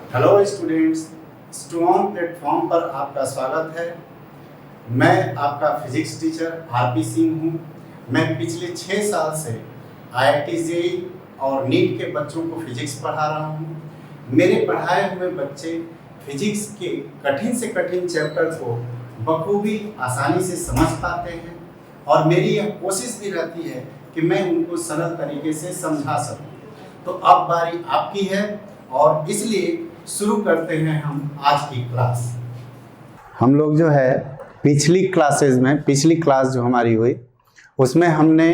Hello students, strong platform पर आपका स्वागत है। मैं आपका फिजिक्स टीचर आरपी सिंह हूँ। मैं पिछले 6 साल से आईआईटी जेईई और नीट के बच्चों को फिजिक्स पढ़ा रहा हूँ। मेरे पढ़ाए हुए बच्चे फिजिक्स के कठिन से कठिन चैप्टर को बखूबी आसानी से समझ पाते हैं और मेरी यह कोशिश भी रहती है कि मैं उनको सरल तरीके से समझा सकूँ। तो अब बारी आपकी है और इसलिए शुरू करते हैं हम आज की क्लास। हम लोग जो है पिछली क्लास जो हमारी हुई उसमें हमने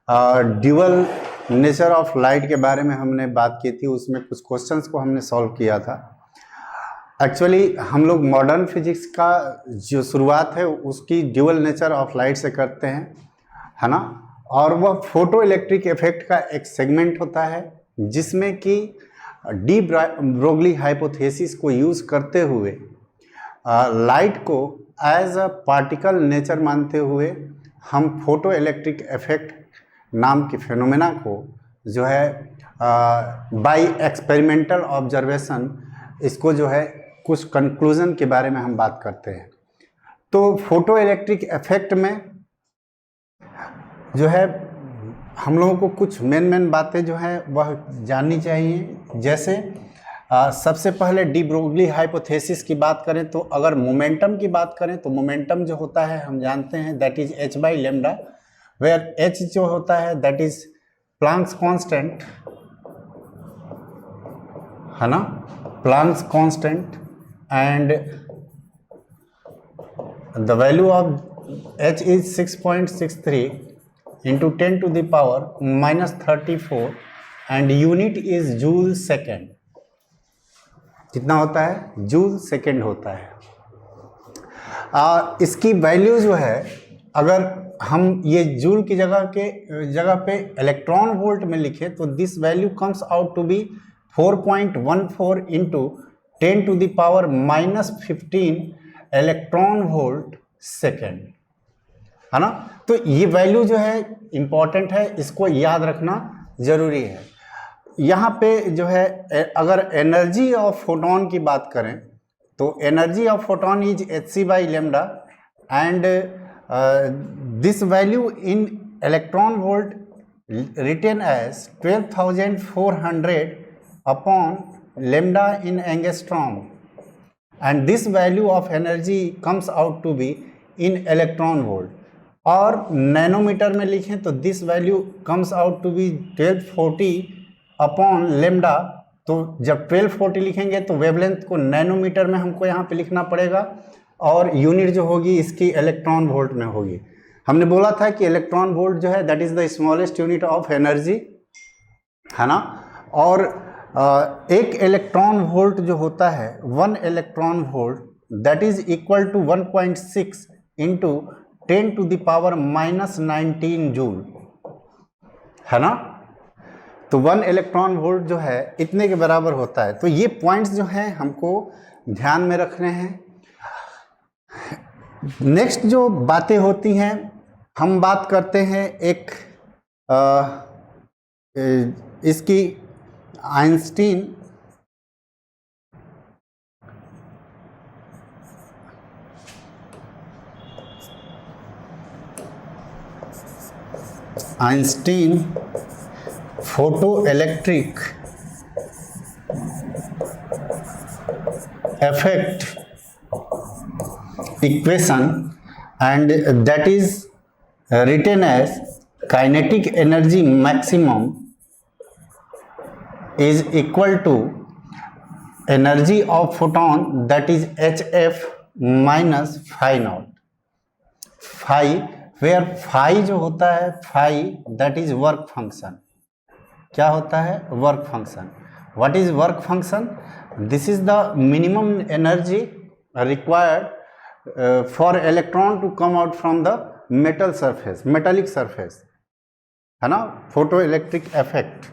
ड्यूअल नेचर ऑफ लाइट के बारे में हमने बात की थी। उसमें कुछ क्वेश्चंस को हमने सॉल्व किया था। एक्चुअली हम लोग मॉडर्न फिजिक्स का जो शुरुआत है उसकी ड्यूअल नेचर ऑफ लाइट से करते हैं, है ना। और वह फोटो इलेक्ट्रिक इफेक्ट का एक सेगमेंट होता है जिसमें कि डी ब्रोगली हाइपोथेसिस को यूज़ करते हुए लाइट को एज अ पार्टिकल नेचर मानते हुए हम फोटो इलेक्ट्रिक इफेक्ट नाम के फिनोमेना को जो है बाय एक्सपेरिमेंटल ऑब्जर्वेशन इसको जो है कुछ कंक्लूजन के बारे में हम बात करते हैं। तो फोटो इलेक्ट्रिक इफेक्ट में जो है हम लोगों को कुछ मेन बातें जो है वह जाननी चाहिए। जैसे सबसे पहले डी ब्रोगली हाइपोथेसिस की बात करें तो अगर मोमेंटम की बात करें तो मोमेंटम जो होता है हम जानते हैं that is h by lambda, where h जो होता है दैट इज प्लांक्स कांस्टेंट, है ना, Planck's constant, and the value of h is 6.63 into 10 to the power minus 34 and unit is joule second। कितना होता है? जूल सेकेंड होता है। इसकी वैल्यू जो है अगर हम ये जूल की जगह पे इलेक्ट्रॉन वोल्ट में लिखे तो this value comes out to be 4.14 into 10 to the power minus 15 electron volt second, है ना। तो ये वैल्यू जो है इम्पॉर्टेंट है, इसको याद रखना जरूरी है। यहाँ पे जो है अगर एनर्जी ऑफ फोटोन की बात करें तो energy of photon is hc by lambda and this value in electron volt written as 12,400 upon lambda in angstrom and this value of energy comes out to be in electron volt. और nanometer में लिखें तो this value comes out to be 1240 upon lambda. तो जब 1240 लिखेंगे तो wavelength को nanometre में हमको यहाँ पे लिखना पड़ेगा और यूनिट जो होगी इसकी इलेक्ट्रॉन वोल्ट में होगी। हमने बोला था कि इलेक्ट्रॉन वोल्ट जो है that is the smallest unit of energy, है ना। और एक इलेक्ट्रॉन वोल्ट जो होता है 1 electron volt that is equal to 1.6 into 10 to the power minus 19 joule, है ना। तो 1 इलेक्ट्रॉन वोल्ट जो है इतने के बराबर होता है। तो ये पॉइंट्स जो हैं हमको ध्यान में रखने हैं। नेक्स्ट जो बातें होती हैं हम बात करते हैं एक इसकी Einstein photo electric effect equation and that is written as kinetic energy maximum is equal to energy of photon that is hf minus phi naught. Phi where phi जो होता है phi that is work function. क्या होता है? Work function. What is work function? This is the minimum energy required for electron to come out from the metallic surface, है ना, photo electric effect.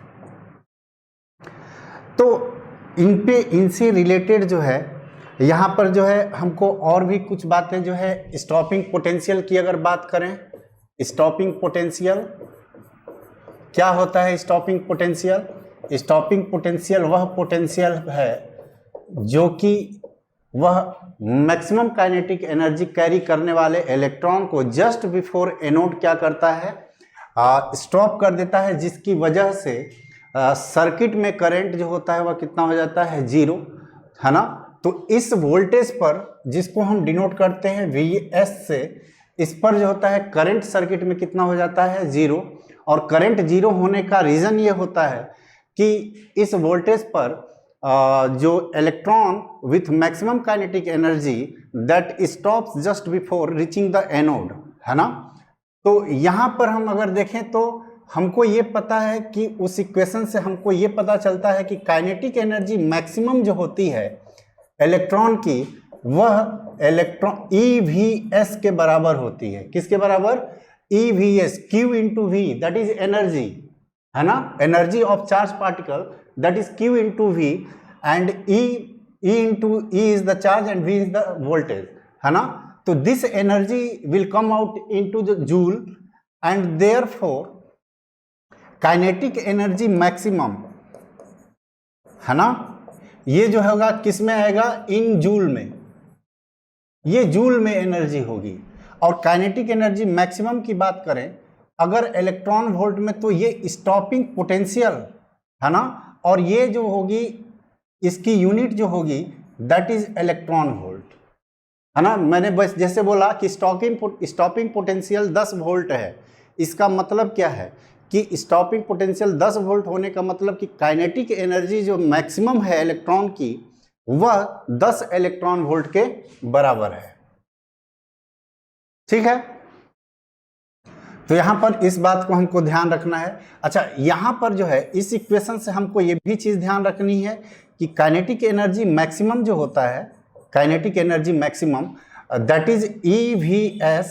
तो इनसे रिलेटेड जो है यहाँ पर जो है हमको और भी कुछ बातें जो है स्टॉपिंग पोटेंशियल की अगर बात करें, स्टॉपिंग पोटेंशियल क्या होता है? स्टॉपिंग पोटेंशियल वह पोटेंशियल है जो कि वह मैक्सिमम काइनेटिक एनर्जी कैरी करने वाले इलेक्ट्रॉन को जस्ट बिफोर एनोड क्या करता है, स्टॉप कर देता है, जिसकी वजह से सर्किट में करंट जो होता है वह कितना हो जाता है, 0, है ना। तो इस वोल्टेज पर, जिसको हम डिनोट करते हैं Vs से, इस पर जो होता है करंट सर्किट में कितना हो जाता है, 0। और करंट 0 होने का रीज़न ये होता है कि इस वोल्टेज पर जो electron with maximum kinetic energy that stops just before reaching the anode, है ना। तो यहाँ पर हम अगर देखें तो हमको ये पता है कि उस इक्वेशन से हमको ये पता चलता है कि काइनेटिक एनर्जी मैक्सिमम जो होती है इलेक्ट्रॉन की, वह इलेक्ट्रॉन EVS के बराबर होती है। किसके बराबर, EVS, Q into V, that is energy, है ना, energy of charge particle, that is Q into V, and E into E is the charge and V is the voltage, है ना। तो this energy will come out into the joule and therefore kinetic energy maximum, है ना, ये जो होगा किस में आएगा, इन जूल में, ये जूल में एनर्जी होगी। और काइनेटिक एनर्जी मैक्सिमम की बात करें अगर इलेक्ट्रॉन वोल्ट में, तो ये स्टॉपिंग पोटेंशियल, है ना, और ये जो होगी इसकी यूनिट जो होगी दैट इज इलेक्ट्रॉन वोल्ट, है ना। मैंने बस जैसे बोला कि स्टॉपिंग पोटेंशियल 10 वोल्ट है, इसका मतलब क्या है कि स्टॉपिंग पोटेंशियल 10 वोल्ट होने का मतलब कि काइनेटिक एनर्जी जो मैक्सिमम है इलेक्ट्रॉन की, वह 10 इलेक्ट्रॉन वोल्ट के बराबर है, ठीक है। तो यहां पर इस बात को हमको ध्यान रखना है। अच्छा, यहां पर जो है इस इक्वेशन से हमको ये भी चीज ध्यान रखनी है कि काइनेटिक एनर्जी मैक्सिमम जो होता है, kinetic energy maximum that is EVS,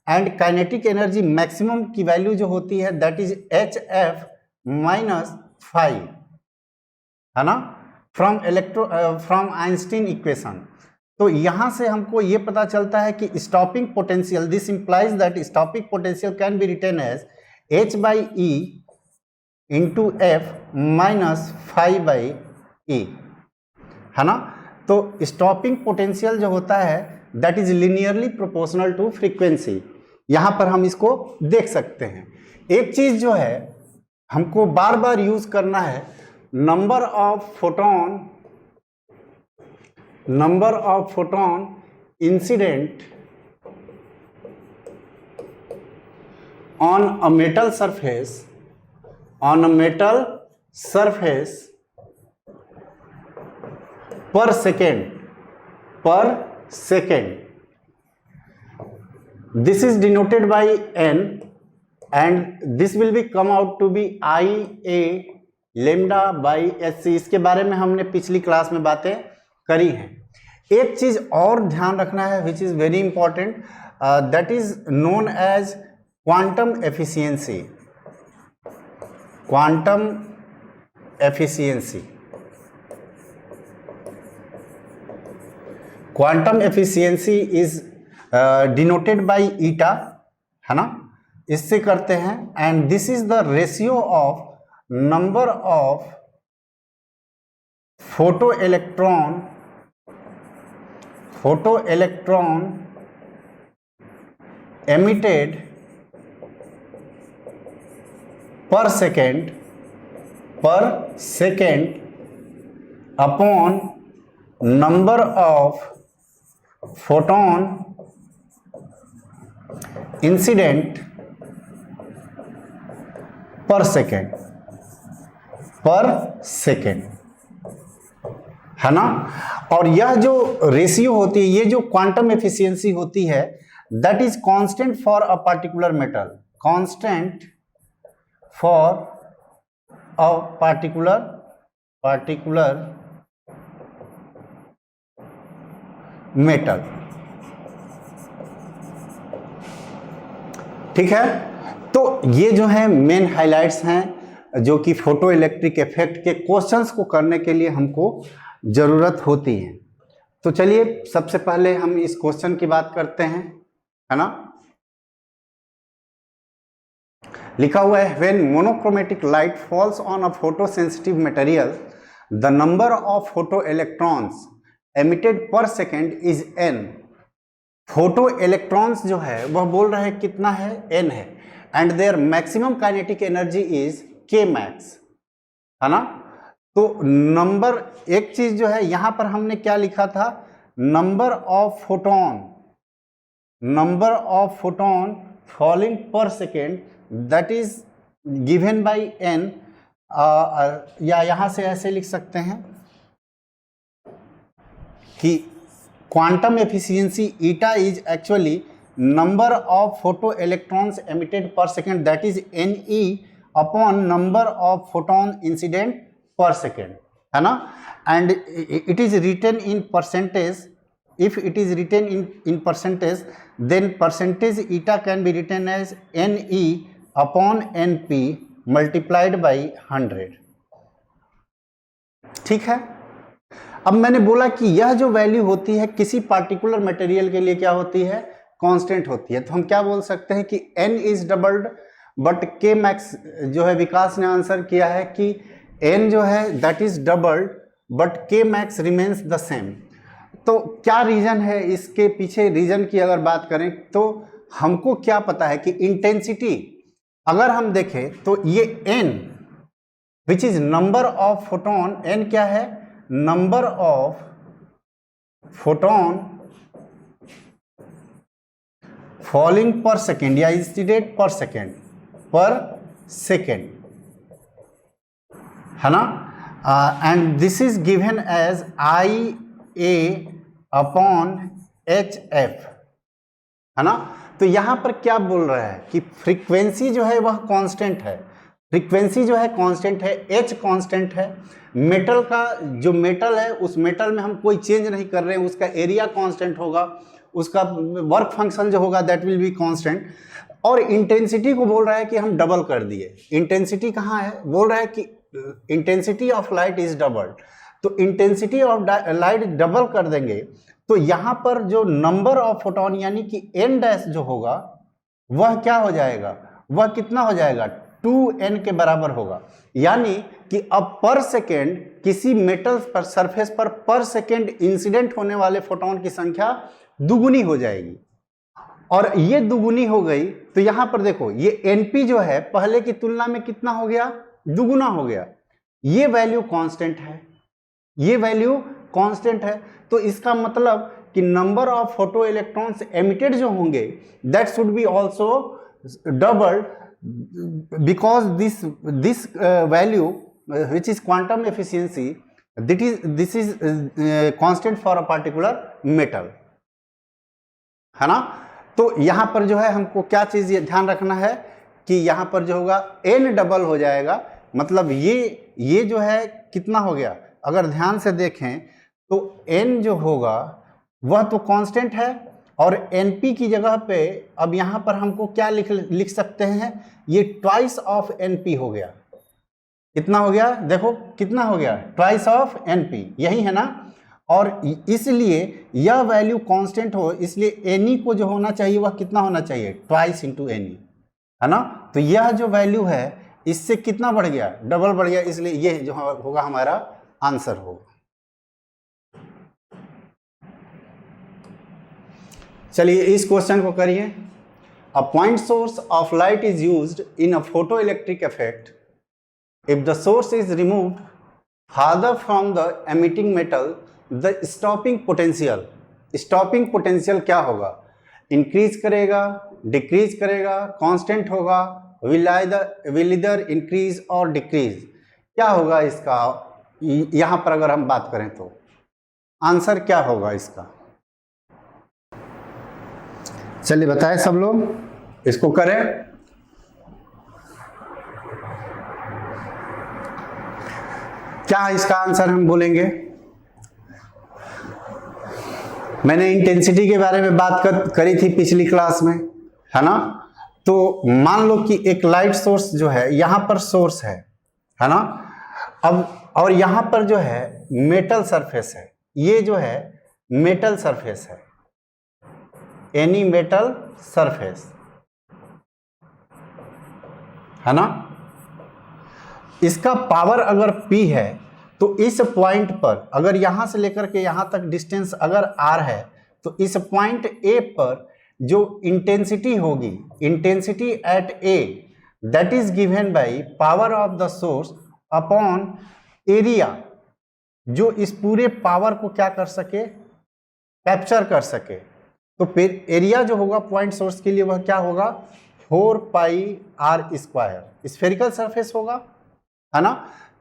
and kinetic energy maximum की वैल्यू जो होती है दैट इज HF माइनस 5, है ना, फ्रॉम आइंस्टीन इक्वेशन। तो यहां से हमको ये पता चलता है कि stopping potential, this implies that stopping potential can be written as H/E into F minus 5/E, है ना। तो स्टॉपिंग पोटेंशियल जो होता है that is linearly proportional to frequency, यहां पर हम इसको देख सकते हैं। एक चीज जो है हमको बार बार यूज करना है, number of photon incident on a metal surface पर second, this is denoted by n and this will be come out to be IA lambda by HC। इसके बारे में हमने पिछली क्लास में बातें करी हैं। एक चीज और ध्यान रखना है which is very important, that is known as quantum efficiency। quantum efficiency is denoted by eta, है ना, इससे करते हैं। And this is the ratio of number of photo electron emitted per second upon number of photon incident per second, है ना। और यह जो रेशियो होती है, ये जो क्वांटम एफिशिएंसी होती है that is constant for a particular metal, constant for a particular metal, ठीक है। तो ये जो है मेन हाइलाइट्स हैं जो कि फोटो इलेक्ट्रिक इफेक्ट के क्वेश्चंस को करने के लिए हमको जरूरत होती है। तो चलिए सबसे पहले हम इस क्वेश्चन की बात करते हैं, है ना। लिखा हुआ है when monochromatic light falls on a photo sensitive material the number of photo electrons emitted per second is n। Photo electrons जो है वह बोल रहा है कितना है, n है, and their maximum kinetic energy is k max, है ना। तो नंबर, एक चीज जो है यहां पर हमने क्या लिखा था, number of photon falling per second that is given by n, या यहां से ऐसे लिख सकते हैं कि quantum efficiency eta is actually number of photo electrons emitted per second that is Ne upon number of photon incident per second, है ना। And it is written in percentage, if it is written in percentage then percentage eta can be written as Ne upon Np multiplied by 100, ठीक है। अब मैंने बोला कि यह जो वैल्यू होती है किसी पार्टिकुलर मटेरियल के लिए क्या होती है, कांस्टेंट होती है। तो हम क्या बोल सकते हैं कि n is doubled but k max जो है विकास ने आंसर किया है कि n जो है that is doubled but k max remains the same. तो क्या रीजन है इसके पीछे, रीजन की अगर बात करें तो हमको क्या पता है कि इंटेंसिटी अगर हम देखें तो ये n which is number of photon, n क्या है, number of photon falling per second या इंसिडेंट पर सेकेंड, है ना। And this is given as IA upon HF, है ना। तो यहां पर क्या बोल रहा है कि फ्रीक्वेंसी जो है वह कांस्टेंट है, फ्रीक्वेंसी जो है कांस्टेंट है, H कांस्टेंट है, मेटल का जो मेटल है उस मेटल में हम कोई चेंज नहीं कर रहे हैं, उसका एरिया कांस्टेंट होगा, उसका वर्क फंक्शन जो होगा दैट विल बी कांस्टेंट। और इंटेंसिटी को बोल रहा है कि हम डबल कर दिए। इंटेंसिटी कहाँ है, बोल रहा है कि intensity of light is double. तो इंटेंसिटी ऑफ लाइट डबल कर देंगे तो यहां पर जो नंबर ऑफ फोटोन यानी कि n डैश जो होगा वह क्या हो जाएगा, वह कितना हो जाएगा, 2n के बराबर होगा। यानी कि अब पर सेकेंड किसी मेटल पर सरफेस पर सेकेंड इंसिडेंट होने वाले फोटोन की संख्या दुगुनी हो जाएगी। और ये दुगुनी हो गई तो यहां पर देखो ये Np जो है पहले की तुलना में कितना हो गया, दुगुना हो गया। ये वैल्यू कांस्टेंट है, ये वैल्यू कांस्टेंट है। तो इसका मतलब कि number of photo electrons emitted जो होंगे that should be also double because this value which is quantum efficiency this is constant for a particular metal, है ना। तो यहां पर जो है हमको क्या चीज ध्यान रखना है कि यहां पर जो होगा n डबल हो जाएगा, मतलब ये जो है कितना हो गया, अगर ध्यान से देखें तो n जो होगा वह तो कांस्टेंट है और Np की जगह पे अब यहां पर हमको क्या लिख सकते हैं, ये ट्वाइस ऑफ Np हो गया। कितना हो गया, देखो कितना हो गया, ट्वाइस ऑफ Np, यही है ना। और इसलिए यह वैल्यू कांस्टेंट हो इसलिए Ne को जो होना चाहिए वह कितना होना चाहिए, ट्वाइस इंटू Ne, है ना। तो यह जो वैल्यू है इससे कितना बढ़ गया, डबल बढ़ गया, इसलिए यह जो होगा हमारा आंसर होगा। चलिए इस क्वेश्चन को करिए। A point source of light is used in a photo electric effect if the source is removed farther from the emitting metal the stopping potential क्या होगा, इंक्रीज करेगा, डिक्रीज करेगा, कांस्टेंट होगा, will either इंक्रीज और decrease, क्या होगा इसका। यहां पर अगर हम बात करें तो आंसर क्या होगा इसका, चलिए बताएं सब लोग, इसको करें। क्या इसका आंसर हम बोलेंगे, मैंने इंटेंसिटी के बारे में बात करी थी पिछली क्लास में, है ना। तो मान लो कि एक लाइट सोर्स जो है यहां पर सोर्स है ना, अब और यहां पर जो है मेटल सरफेस है, ये जो है मेटल सरफेस है, एनी मेटल सरफेस, है ना। इसका पावर अगर P है तो इस पॉइंट पर अगर यहां से लेकर के यहां तक डिस्टेंस अगर r है, तो इस पॉइंट A पर जो इंटेंसिटी होगी, intensity at A that is given by power of the source upon area, जो इस पूरे पावर को क्या कर सके, कैप्चर कर सके। तो फिर एरिया जो होगा पॉइंट सोर्स के लिए वह क्या होगा, 4 पाई r स्क्वायर स्फेरिकल सरफेस होगा, है ना।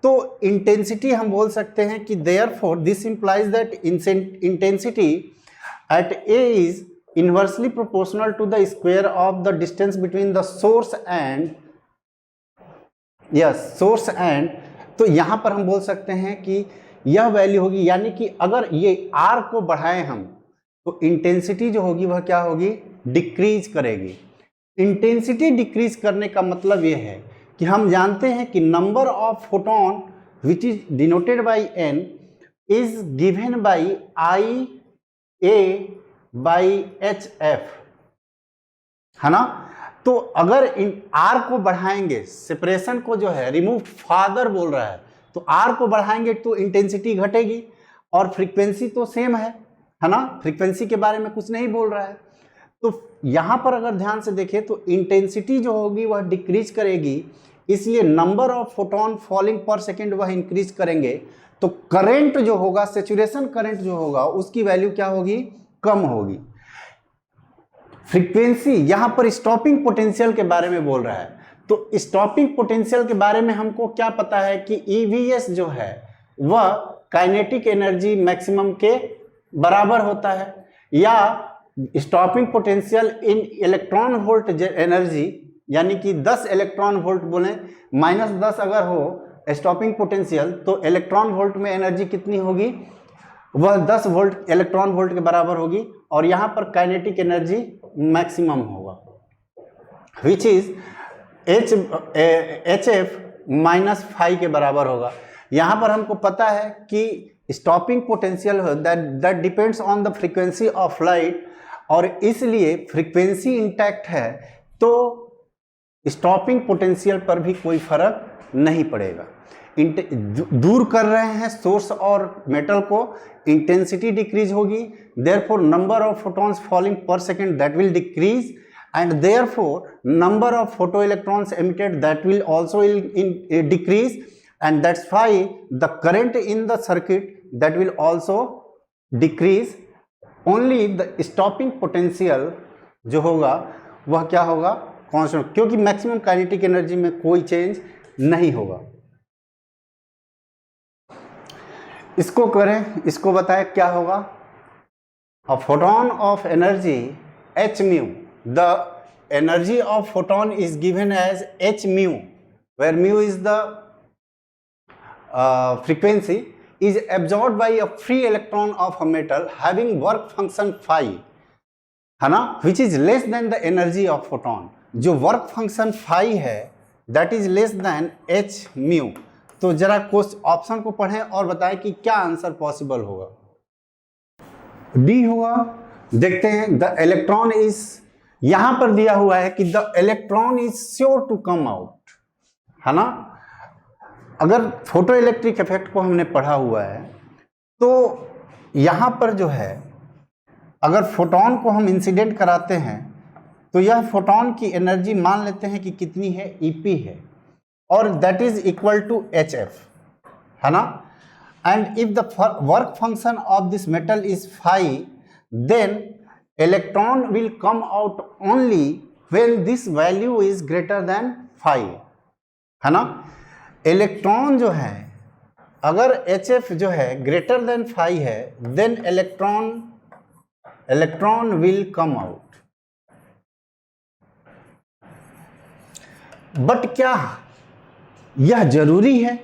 तो इंटेंसिटी हम बोल सकते हैं कि therefore this implies that intensity at A is inversely proportional to the square of the distance between the source and, yes source and. तो यहां पर हम बोल सकते हैं कि यह वैल्यू होगी, यानी कि अगर ये R को बढ़ाएं हम, तो इंटेंसिटी जो होगी वह क्या होगी, डिक्रीज करेगी। इंटेंसिटी डिक्रीज करने का मतलब यह है कि हम जानते हैं कि number of photon which is denoted by n is given by IA by HF, है ना। तो अगर इन R को बढ़ाएंगे, सेपरेशन को जो है रिमूव फादर बोल रहा है, तो R को बढ़ाएंगे तो इंटेंसिटी घटेगी, और फ्रीक्वेंसी तो सेम है ना, फ्रीक्वेंसी के बारे में कुछ नहीं बोल रहा है। तो यहां पर अगर ध्यान से देखें तो इंटेंसिटी जो होगी वह डिक्रीज करेगी, इसलिए number of photon falling per second वह इंक्रीज करेंगे। तो करंट जो होगा, सेचुरेशन करंट जो होगा, उसकी वैल्यू क्या होगी, कम होगी। फ्रीक्वेंसी यहां पर स्टॉपिंग पोटेंशियल के बारे में बोल रहा है, तो स्टॉपिंग पोटेंशियल के बारे में हमको क्या पता है कि EVS जो है वह काइनेटिक एनर्जी मैक्सिमम के बराबर होता है, या stopping potential in electron volt energy, यानी कि 10 इलेक्ट्रॉन वोल्ट बोले, -10 अगर हो स्टॉपिंग पोटेंशियल, तो इलेक्ट्रॉन वोल्ट में एनर्जी कितनी होगी, वह 10 वोल्ट इलेक्ट्रॉन वोल्ट के बराबर होगी, और यहां पर काइनेटिक एनर्जी मैक्सिमम होगा विच इज HF -phi के बराबर होगा। यहां पर हमको पता है कि stopping potential that depends on the frequency of light, और इसलिए फ्रीक्वेंसी इंटैक्ट है, तो स्टॉपिंग पोटेंशियल पर भी कोई फर्क नहीं पड़ेगा। दूर कर रहे हैं सोर्स और मेटल को, इंटेंसिटी डिक्रीज होगी, therefore number of photons falling per second that will decrease, and therefore number of photoelectrons emitted that will also decrease, and that's why the current in the circuit that will also decrease. Only the stopping potential जो होगा वह क्या होगा, constant, क्योंकि maximum kinetic energy में कोई change नहीं होगा। इसको करें, इसको बताएं क्या होगा, a photon of energy h mu, the energy of photon is given as h mu, where mu is the frequency, is absorbed by a free electron of a metal having work function phi, है ना, which is less than the energy of photon। जो work function phi है that is less than h mu। तो जरा कुछ option को पढ़ें और बताएं कि क्या आंसर पॉसिबल होगा। डी होगा, देखते हैं। द इलेक्ट्रॉन इज, यहां पर दिया हुआ है कि the electron is sure to come out, है ना। अगर फोटो इलेक्ट्रिक इफेक्ट को हमने पढ़ा हुआ है, तो यहां पर जो है अगर फोटोन को हम इंसिडेंट कराते हैं, तो यह फोटोन की एनर्जी मान लेते हैं कि कितनी है, EP है, और that is equal to HF, है ना। And if the work function of this metal is phi, then electron will come out only when this value is greater than phi, है ना। इलेक्ट्रॉन जो है, अगर HF जो है ग्रेटर देन phi है, then electron will come out. But क्या यह जरूरी है?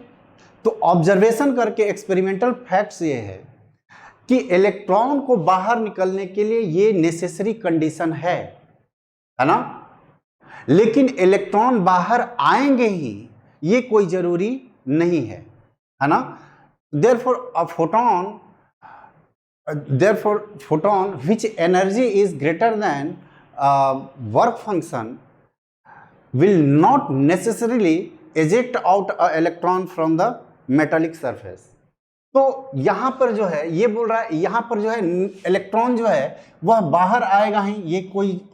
तो ऑब्जर्वेशन करके एक्सपेरिमेंटल फैक्ट्स ये है कि इलेक्ट्रॉन को बाहर निकलने के लिए ये नेसेसरी कंडीशन है ना, लेकिन इलेक्ट्रॉन बाहर आएंगे ही ये कोई जरूरी नहीं है ना। therefore photon which energy is greater than work function will not necessarily eject out an electron from the metallic surface, तो यहाँ पर जो है ये बोल रहा है, यहाँ पर जो है इलेक्ट्रॉन जो है वह बाहर आएगा ही,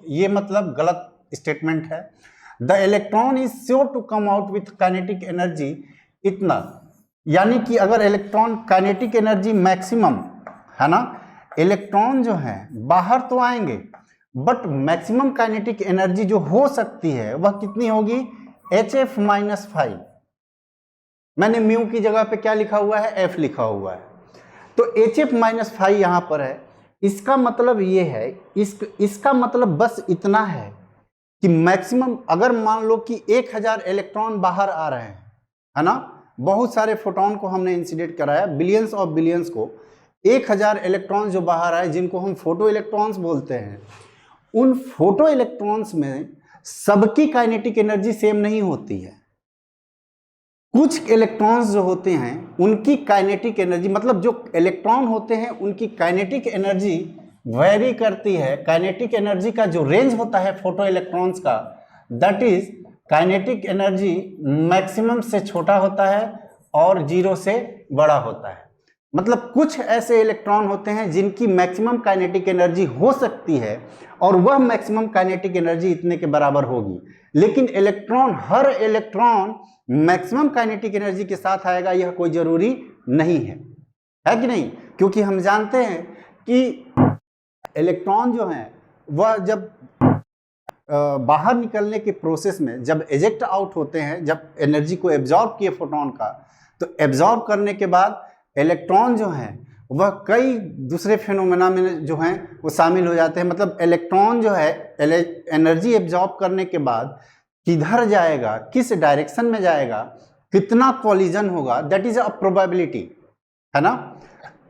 ये मतलब गलत स्टेटमेंट है। The electron is sure to come out with kinetic energy इतना, यानी कि अगर इलेक्ट्रॉन काइनेटिक एनर्जी मैक्सिमम है ना, इलेक्ट्रॉन जो है बाहर तो आएंगे बट मैक्सिमम काइनेटिक एनर्जी जो हो सकती है वह कितनी होगी, HF-5। मैंने म्यू की जगह पे क्या लिखा हुआ है, F लिखा हुआ है, तो HF-5 यहाँ पर है। इसका मतलब ये है, इसका मतलब बस इतना है कि मैक्सिमम, अगर मान लो कि 1000 इलेक्ट्रॉन बाहर आ रहे हैं, है ना, बहुत सारे फोटोन को हमने इंसिडेंट कराया, बिलियंस ऑफ बिलियंस को, 1000 इलेक्ट्रॉन जो बाहर आए जिनको हम फोटो इलेक्ट्रॉन्स बोलते हैं, उन फोटो इलेक्ट्रॉन्स में सबकी काइनेटिक एनर्जी सेम नहीं होती है। कुछ इलेक्ट्रॉन्स जो होते हैं उनकी काइनेटिक एनर्जी, मतलब जो इलेक्ट्रॉन होते हैं उनकी काइनेटिक एनर्जी वेरी करती है। काइनेटिक एनर्जी का जो रेंज होता है फोटो इलेक्ट्रॉन्स का, that is kinetic energy maximum से छोटा होता है और 0 से बड़ा होता है। मतलब कुछ ऐसे इलेक्ट्रॉन होते हैं जिनकी मैक्सिमम काइनेटिक एनर्जी हो सकती है और वह मैक्सिमम काइनेटिक एनर्जी इतने के बराबर होगी, लेकिन हर इलेक्ट्रॉन मैक्सिमम काइनेटिक एनर्जी के साथ आएगा यह कोई जरूरी नहीं है कि नहीं? क्योंकि हम जानते हैं कि इलेक्ट्रॉन जो हैं वह जब बाहर निकलने के प्रोसेस में जब एजेक्ट आउट होते हैं, जब एनर्जी को एब्जॉर्ब किए फोटोन का, तो एब्जॉर्ब करने के बाद इलेक्ट्रॉन जो हैं वह कई दूसरे फिनोमेना में जो हैं वो शामिल हो जाते हैं। मतलब इलेक्ट्रॉन जो है एनर्जी एब्जॉर्ब करने के बाद किधर जाएगा, किस डायरेक्शन में जाएगा, कितना कॉलिजन होगा, दैट इज अ प्रोबेबिलिटी, है ना।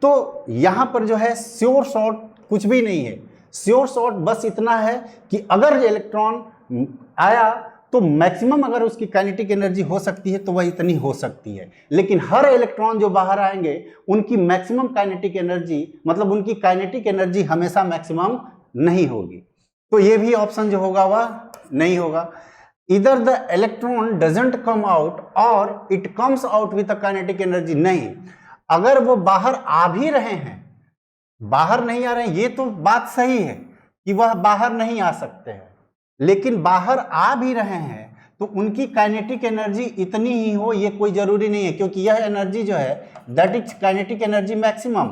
तो यहाँ पर जो है श्योर शॉट कुछ भी नहीं है। श्योर शॉट बस इतना है कि अगर इलेक्ट्रॉन आया तो मैक्सिमम अगर उसकी काइनेटिक एनर्जी हो सकती है तो वह इतनी हो सकती है, लेकिन हर इलेक्ट्रॉन जो बाहर आएंगे उनकी मैक्सिमम काइनेटिक एनर्जी, मतलब उनकी काइनेटिक एनर्जी हमेशा मैक्सिमम नहीं होगी। तो ये भी ऑप्शन जो होगा वह नहीं होगा। इधर the electron doesn't come out और it comes out with a kinetic energy, नहीं, अगर वो बाहर आ भी रहे हैं, बाहर नहीं आ रहे हैं, ये तो बात सही है कि वह बाहर नहीं आ सकते हैं, लेकिन बाहर आ भी रहे हैं तो उनकी काइनेटिक एनर्जी इतनी ही हो ये कोई जरूरी नहीं है, क्योंकि यह एनर्जी जो है that is kinetic energy maximum,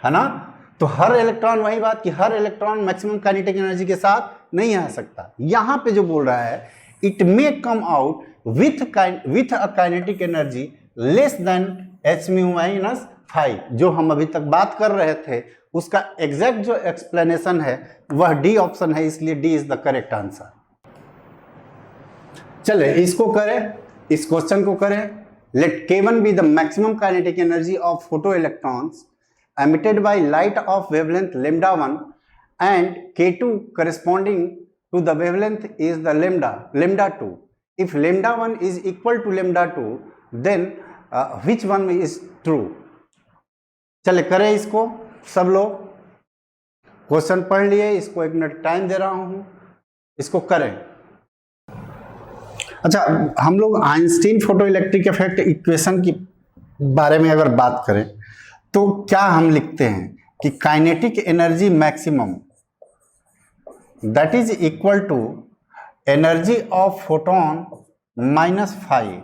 है ना। तो हर इलेक्ट्रॉन, वही बात कि हर इलेक्ट्रॉन मैक्सिमम काइनेटिक एनर्जी के साथ नहीं आ सकता। यहां पे जो बोल रहा है it may come out with a kinetic energy less than H-5, जो हम अभी तक बात कर रहे थे उसका एग्जैक्ट जो एक्सप्लेनेशन है वह डी ऑप्शन है, इसलिए D is the correct answer. चले इसको करें, इस क्वेश्चन को करें। Let K1 be the maximum kinetic energy of photo electrons emitted by light of wavelength lambda1 and K2 corresponding to the wavelength is the lambda2. If lambda1 is equal to lambda2 then which one is true? चले करें इसको सब लोग। Question पढ़ लिए, इसको 1 minute time दे रहा हूं, इसको करें। अच्छा, हम लोग Einstein photo electric effect equation की बारे में अगर बात करें तो क्या हम लिखते हैं कि kinetic energy maximum that is equal to energy of photon -5,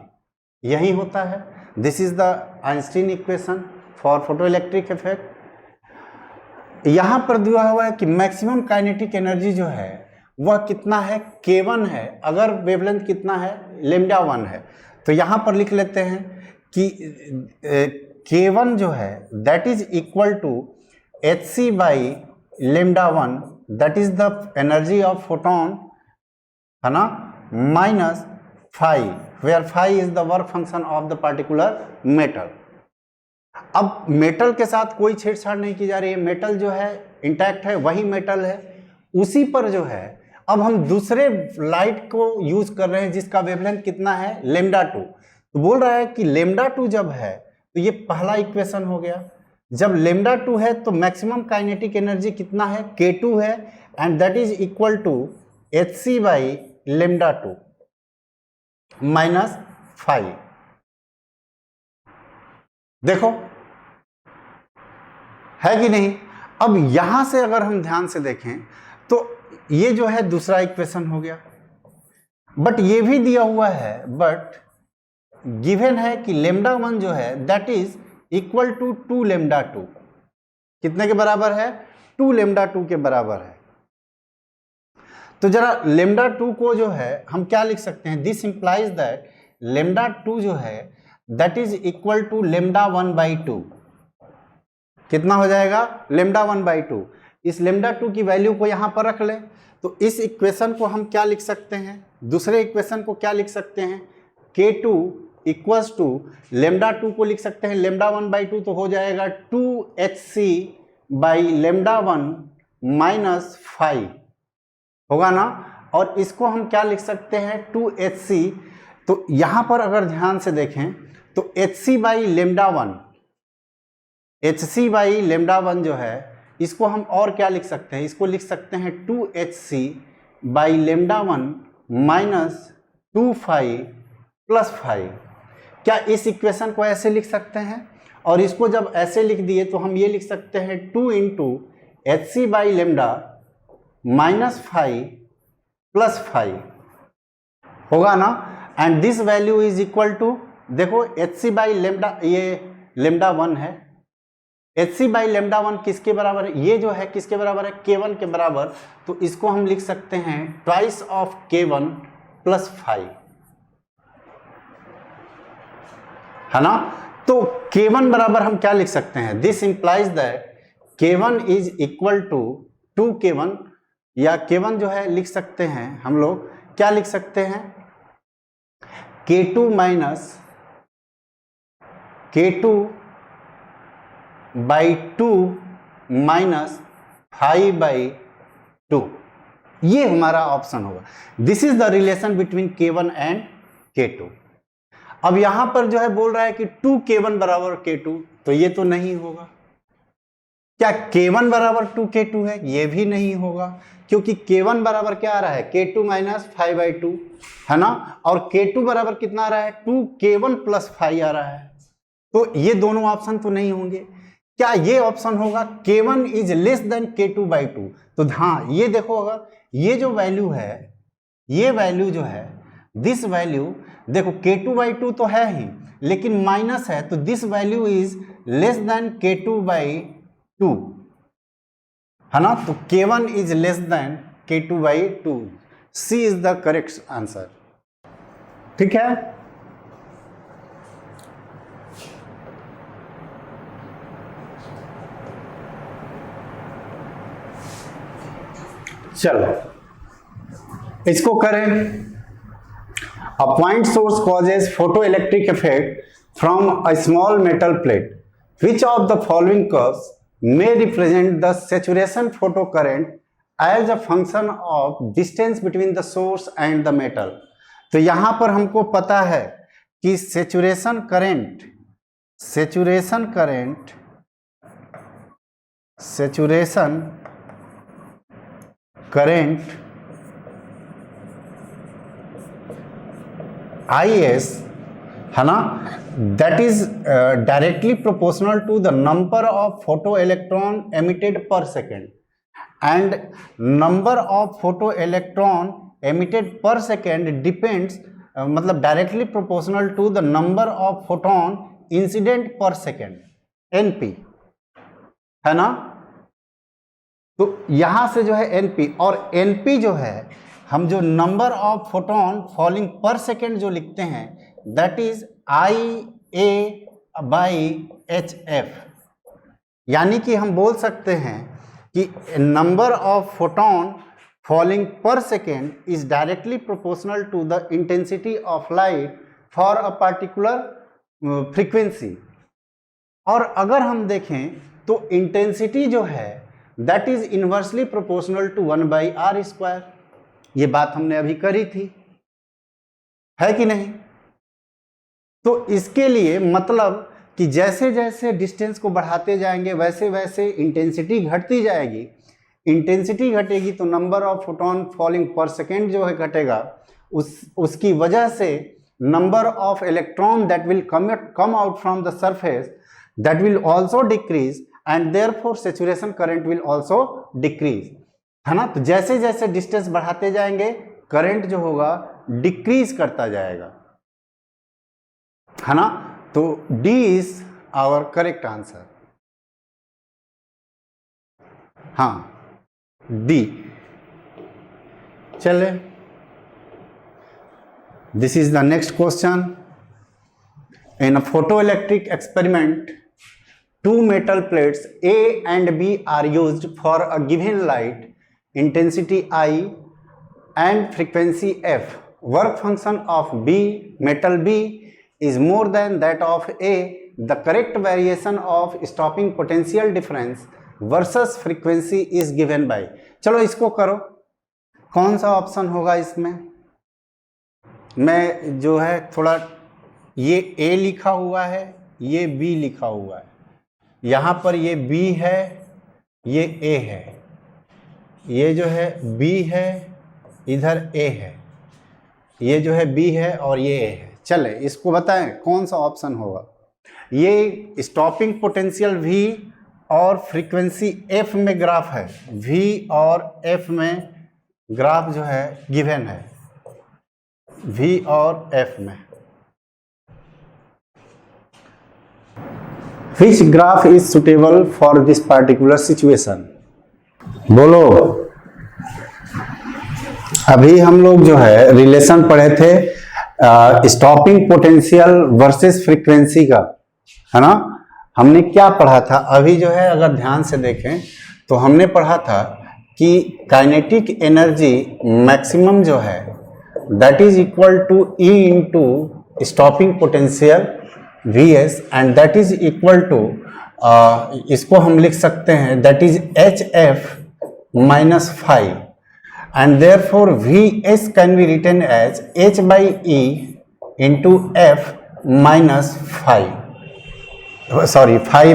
यही होता है। This is the Einstein equation for photo electric effect. यहां पर दिया हुआ है कि मैक्सिमम काइनेटिक एनर्जी जो है वह कितना है, K1 है, अगर वेवलेंथ कितना है, λ1 है। तो यहां पर लिख लेते हैं कि K1 जो है that is equal to Hc by λ1, that is the energy of photon, है ना, -5, where 5 is the work function of the particular metal. अब मेटल के साथ कोई छेड़छाड़ नहीं की जा रही है, मेटल जो है इंटैक्ट है, वही मेटल है। उसी पर जो है अब हम दूसरे लाइट को यूज कर रहे हैं जिसका वेवलेंथ कितना है, λ2। तो बोल रहा है कि λ2 जब है तो ये पहला इक्वेशन हो गया। जब λ2 है तो मैक्सिमम काइनेटिक एनर्जी कितना है, K2 है, and that is equal to Hc by λ2 -5। देखो है कि नहीं। अब यहां से अगर हम ध्यान से देखें तो ये जो है दूसरा इक्वेशन हो गया, बट ये भी दिया हुआ है, बट गिवन है कि लेमडा 1 जो है that is equal to 2 lambda 2। कितने के बराबर है? 2 लेमडा 2 के बराबर है। तो जरा लेमडा 2 को जो है हम क्या लिख सकते हैं? दिस इंप्लाइज दैट लेमडा 2 जो है that is equal to lambda 1/2। कितना हो जाएगा? लेमडा 1/2। इस लेमडा 2 की वैल्यू को यहां पर रख ले, तो इस इक्वेशन को हम क्या लिख सकते हैं? दूसरे इक्वेशन को क्या लिख सकते हैं? K2 इक्वल्स टू लेमडा 2 को लिख सकते हैं लेमडा 1/2, तो हो जाएगा 2hc बाई लेमडा 1 माइनस 5 होगा ना। और इसको हम क्या लिख सकते हैं? 2hc। तो यहां पर अगर ध्यान से देखें तो hc by lambda 1, hc by lambda 1 जो है इसको हम और क्या लिख सकते हैं? इसको लिख सकते हैं 2hc by lambda 1 minus 25 plus 5। क्या इस इक्वेशन को ऐसे लिख सकते हैं? और इसको जब ऐसे लिख दिए तो हम ये लिख सकते हैं 2 into hc by lambda minus 5 plus 5 होगा ना। And this value is equal to, देखो hc बाई लेमडा, ये लेमडा 1 है, hc बाई लेमडा 1 किसके बराबर है? ये जो है किसके बराबर है? K1 के बराबर। तो इसको हम लिख सकते हैं ट्वाइस ऑफ K1 प्लस 5, है ना। तो K1 बराबर हम क्या लिख सकते हैं? This implies that K1 is equal to 2K1, या K1 जो है लिख सकते हैं हम लोग, क्या लिख सकते हैं? K2 minus K2 by 2 minus 5/2, ये हमारा ऑप्शन होगा। This is the relation between K1 and K2। अब यहां पर जो है बोल रहा है कि 2K1 बराबर K2, तो ये तो नहीं होगा। क्या K1 बराबर 2K2 है? ये भी नहीं होगा, क्योंकि K1 बराबर क्या आ रहा है? K2 माइनस 5/2, है ना। और K2 बराबर कितना आ रहा है? 2K1 प्लस 5 आ रहा है। तो ये दोनों ऑप्शन तो नहीं होंगे। क्या ये ऑप्शन होगा K1 is less than K2/2? तो हाँ, ये देखो, अगर ये जो वैल्यू है, ये वैल्यू जो है, दिस वैल्यू देखो K2/2 तो है ही, लेकिन माइनस है, तो this value is less than K2/2, है ना। तो K1 is less than K2/2। C is the correct answer. ठीक है। चलो इसको करें। A point source causes photoelectric effect from a small metal plate. Which of the following curves may represent the saturation photocurrent as a function of distance between the source and the metal? तो यहां पर हमको पता है कि saturation current IS, है ना, that is directly proportional to the number of photoelectron emitted per second, and number of photoelectron emitted per second depends मतलब directly proportional to the number of photon incident per second, NP, है ना। तो यहां से जो है NP, और NP जो है हम जो number of photon falling per second जो लिखते हैं दैट इज IA/HF, यानी कि हम बोल सकते हैं कि number of photon falling per second is directly proportional to the intensity of light for a particular frequency. और अगर हम देखें तो इंटेंसिटी जो है that is inversely proportional to 1/r²। ये बात हमने अभी करी थी, है कि नहीं। तो इसके लिए मतलब कि जैसे जैसे डिस्टेंस को बढ़ाते जाएंगे वैसे वैसे इंटेंसिटी घटती जाएगी। इंटेंसिटी घटेगी तो number of photon falling per second जो है घटेगा, उसकी वजह से number of electron that will come out from the surface, that will also decrease and therefore saturation current will also decrease, है ना। तो जैसे जैसे डिस्टेंस बढ़ाते जाएंगे करंट जो होगा डिक्रीज करता जाएगा, है ना। तो D is our correct answer. हाँ डी। चले, this is the next question. In a photoelectric experiment, two metal plates A and B are used for a given light intensity I and frequency F. Work function of B, metal B, is more than that of A. The correct variation of stopping potential difference versus frequency is given by. चलो इसको करो, कौन सा option होगा इसमें। मैं जो है थोड़ा, ये A लिखा हुआ है, ये B लिखा हुआ है, यहाँ पर ये B है, ये A है, ये जो है B है, इधर A है, ये जो है B है और ये A है। चले इसको बताएं कौन सा ऑप्शन होगा। ये स्टॉपिंग पोटेंशियल V और फ्रीक्वेंसी F में ग्राफ है, V और F में ग्राफ जो है गिवन है, V और F में। Which graph is suitable for this particular situation? बोलो। अभी हम लोग जो है रिलेशन पढ़े थे स्टॉपिंग पोटेंशियल वर्सेस फ्रीक्वेंसी का, है ना। हमने क्या पढ़ा था अभी जो है, अगर ध्यान से देखें तो हमने पढ़ा था कि काइनेटिक एनर्जी मैक्सिमम जो है that is equal to E into stopping potential Vs and that is equal to, इसको हम लिख सकते हैं that is HF minus phi and therefore Vs can be written as H by E into F minus phi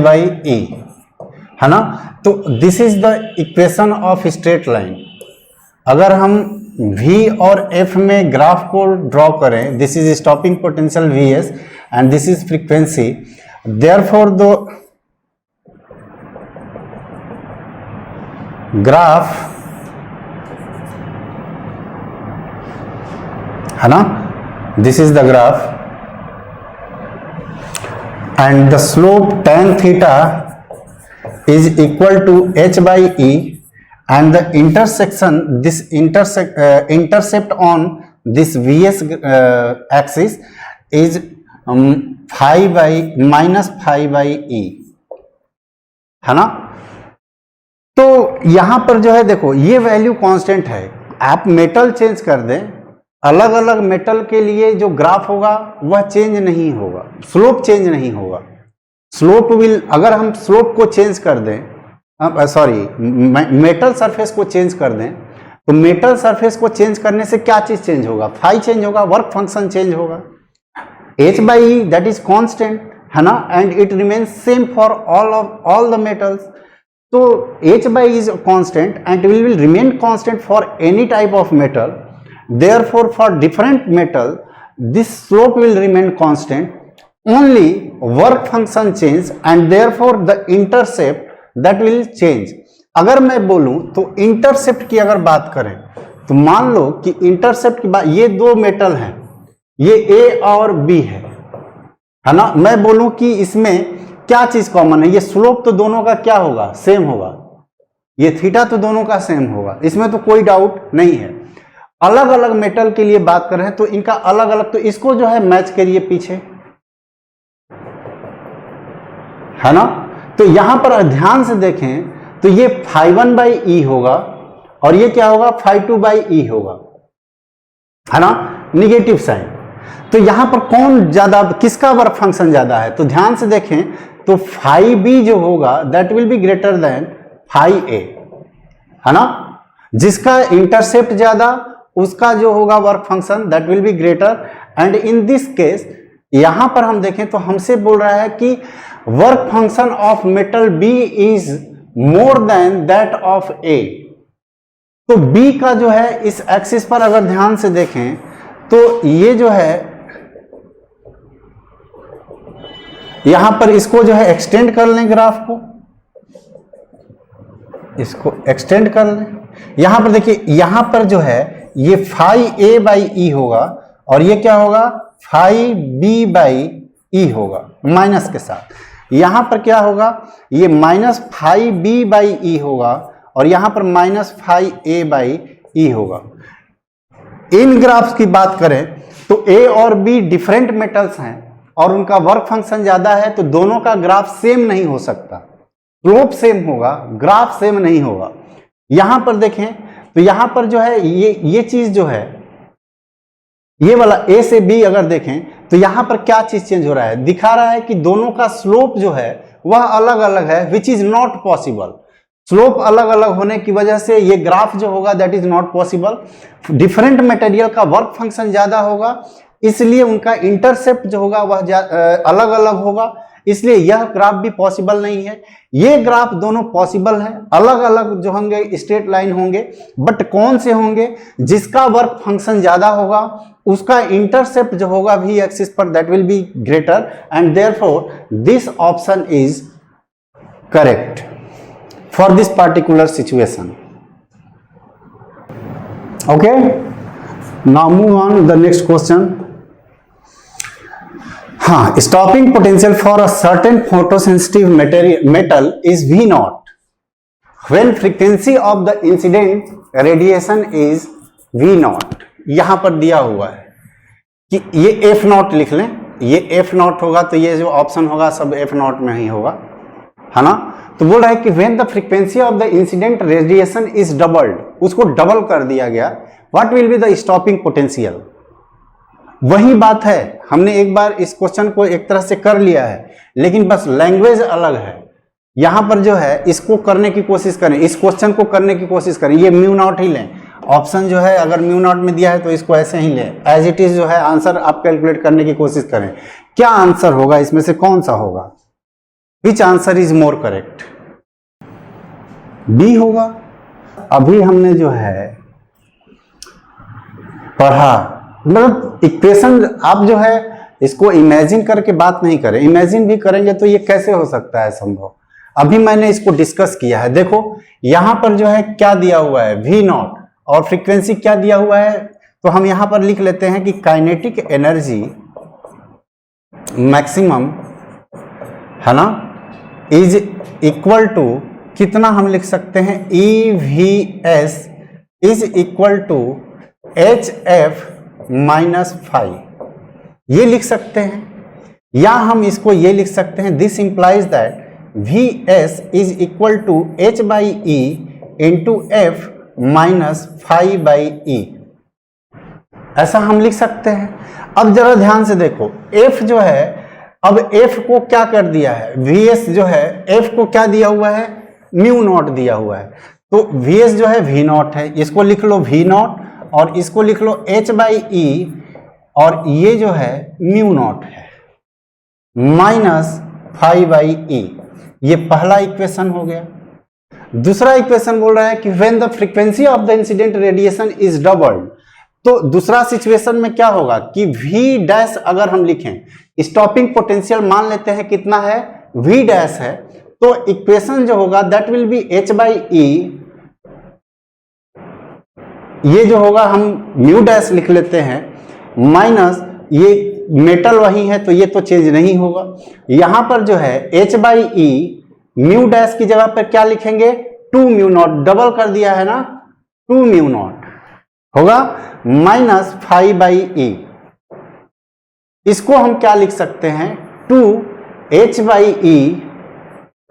by E, है ना। तो this is the equation of straight line. अगर हम V और F में ग्राफ को draw करें, this is stopping potential Vs and this is frequency, therefore the graph, है ना, this is the graph and the slope tan theta is equal to H by E and the intersection, this intercept on this Vs axis is phi by minus phi by E, है ना। तो यहां पर जो है देखो ये value constant है, आप मेटल चेंज कर दें, अलग अलग मेटल के लिए जो ग्राफ होगा वह चेंज नहीं होगा, स्लोप चेंज नहीं होगा। स्लोप विल, अगर हम स्लोप को चेंज कर दें, सॉरी मेटल सरफेस को चेंज कर दें, तो मेटल सरफेस को चेंज करने से क्या चीज चेंज होगा, फाई चेंज होगा, वर्क फंक्शन चेंज होगा। H by E that is constant, है ना, and it remains same for all the metals. So H by E is constant and will remain constant for any type of metal. Therefore for different metal this slope will remain constant, only work function change and therefore the intercept that will change. अगर मैं बोलूं तो intercept की अगर बात करें तो मान लो कि इंटरसेप्ट की बात, ये दो मेटल हैं, ये A और B है ना। मैं बोलूं कि इसमें क्या चीज कॉमन है, ये स्लोप तो दोनों का क्या होगा, सेम होगा, ये थीटा तो दोनों का सेम होगा, इसमें तो कोई डाउट नहीं है। अलग अलग मेटल के लिए बात कर रहे हैं तो इनका अलग अलग, तो इसको जो है मैच करिए पीछे, है ना। तो यहां पर ध्यान से देखें तो ये phi1 by E होगा और ये क्या होगा, phi2 by E होगा, है ना, निगेटिव साइन। तो यहां पर कौन ज्यादा, किसका वर्क फंक्शन ज्यादा है, तो ध्यान से देखें तो phi b जो होगा that will be greater than phi a, है ना। जिसका इंटरसेप्ट ज्यादा उसका जो होगा work function that will be greater. And in this case यहां पर हम देखें तो हमसे बोल रहा है कि work function of metal B is more than that of A। तो B का जो है इस एक्सिस पर अगर ध्यान से देखें तो ये जो है यहां पर इसको जो है एक्सटेंड कर लें, ग्राफ को इसको एक्सटेंड कर लें। यहां पर देखिए, यहां पर जो है ये फाई ए बाई ई होगा और ये क्या होगा, फाई बी बाई ई होगा माइनस के साथ। यहां पर क्या होगा, ये minus phi B by E होगा और यहां पर minus phi A by E होगा। इन ग्राफ्स की बात करें तो ए और बी डिफरेंट मेटल्स हैं और उनका वर्क फंक्शन ज्यादा है, तो दोनों का ग्राफ सेम नहीं हो सकता। स्लोप सेम होगा, ग्राफ सेम नहीं होगा। यहां पर देखें तो यहां पर जो है ये चीज जो है, ये वाला ए से बी अगर देखें तो यहां पर क्या चीज चेंज हो रहा है, दिखा रहा है कि दोनों का स्लोप जो है वह अलग अलग है, which is not possible. Slope अलग अलग होने की वजह से ये ग्राफ जो होगा that is not possible. Different material का वर्क फंक्शन ज्यादा होगा, इसलिए उनका इंटरसेप्ट जो होगा वह अलग अलग होगा, इसलिए यह ग्राफ भी पॉसिबल नहीं है। ये ग्राफ दोनों पॉसिबल है, अलग अलग जो होंगे स्ट्रेट लाइन होंगे, बट कौन से होंगे, जिसका वर्क फंक्शन ज्यादा होगा उसका इंटरसेप्ट जो होगा v एक्सिस पर that will be greater and therefore this option is correct for this particular situation. Okay, now move on the next question. हाँ, stopping potential for a certain photosensitive metal is V naught when frequency of the incident radiation is V naught. यहां पर दिया हुआ है कि ये F not लिख लें, ये F नॉट होगा तो ये जो ऑप्शन होगा सब F नॉट में ही होगा, है ना। तो बोल रहा है कि when the frequency of the incident radiation is doubled, उसको डबल कर दिया गया, what will be the stopping potential. वही बात है, हमने एक बार इस क्वेश्चन को एक तरह से कर लिया है, लेकिन बस लैंग्वेज अलग है। यहां पर जो है इसको करने की कोशिश करें, इस क्वेश्चन को करने की कोशिश करें, ये म्यू नॉट ही लें। ऑप्शन जो है अगर म्यू नॉट में दिया है तो इसको ऐसे ही लें, एज इट इज जो है आंसर आप कैलकुलेट करने की कोशिश करें। क्या आंसर होगा, इसमें से कौन सा होगा, which answer is more correct, B होगा। अभी हमने जो है पढ़ा, मतलब इक्वेशन आप जो है इसको इमेजिन करके बात नहीं करें, इमेजिन भी करेंगे तो ये कैसे हो सकता है संभव। अभी मैंने इसको डिस्कस किया है। देखो यहां पर जो है क्या दिया हुआ है, V नॉट, और फ्रीक्वेंसी क्या दिया हुआ है, तो हम यहां पर लिख लेते हैं कि काइनेटिक एनर्जी मैक्सिमम, है ना, इज इक्वल टू कितना, हम लिख सकते हैं EVS is equal to HF minus 5, ये लिख सकते हैं। या हम इसको ये लिख सकते हैं, this implies that VS is equal to H by E into F minus 5 by E, ऐसा हम लिख सकते हैं। अब जरा ध्यान से देखो, F जो है, अब F को क्या कर दिया है, VS जो है F को क्या दिया हुआ है, म्यू नॉट दिया हुआ है, तो VS जो है V नॉट है, इसको लिख लो V नॉट और इसको लिख लो H बाई E, और ये जो है म्यू नॉट है माइनस 5 बाई E। ये पहला इक्वेशन हो गया। दूसरा इक्वेशन बोल रहा है कि when the frequency of the incident radiation is doubled, तो दूसरा सिचुएशन में क्या होगा कि V डैश अगर हम लिखें, स्टॉपिंग पोटेंशियल मान लेते हैं कितना है, V डैश है, तो इक्वेशन जो होगा that will B H by E, ये जो होगा हम म्यू डैश लिख लेते हैं, माइनस ये मेटल वही है तो ये तो चेंज नहीं होगा। यहां पर जो है H by E, mu dash की जगह पर क्या लिखेंगे, 2 म्यू नॉट, डबल कर दिया है ना, 2 म्यू नॉट होगा माइनस 5 बाई E। इसको हम क्या लिख सकते हैं, 2H by E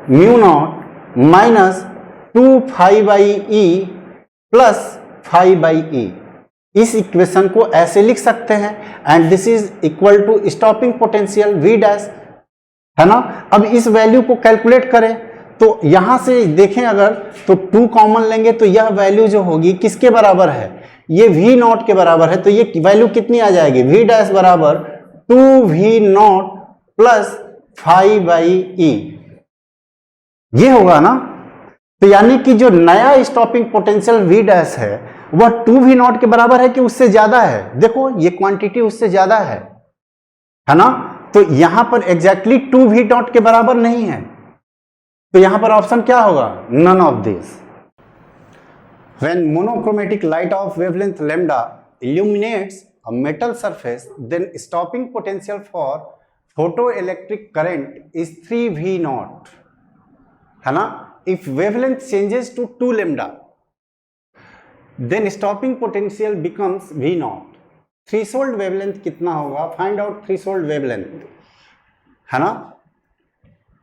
mu naught minus 2 5 by E plus 5 by E। इस इक्वेशन को ऐसे लिख सकते हैं and this is equal to stopping potential V dash, है ना। अब इस वैल्यू को कैलकुलेट करें तो यहां से देखें अगर तो 2 कॉमन लेंगे तो यह वैल्यू जो होगी किसके बराबर है, ये V नॉट के बराबर है, तो ये वैल्यू कितनी आ जाएगी, V डैश बराबर 2V not plus 5 by E, ये होगा ना। तो यानी कि जो नया स्टॉपिंग पोटेंशियल V डैश है वह 2V नॉट के बराबर है कि उससे ज्यादा है, देखो ये क्वांटिटी उससे ज्यादा है ना, तो यहां पर एग्जैक्टली 2 v डॉट के बराबर नहीं है, तो यहां पर ऑप्शन क्या होगा? None of this. When monochromatic light of wavelength lambda illuminates a metal surface, then stopping potential for photoelectric current is 3 v naught, है ना? If wavelength changes to 2 lambda, then stopping potential becomes v naught. Threshold wavelength कितना होगा? Find out threshold wavelength, है ना?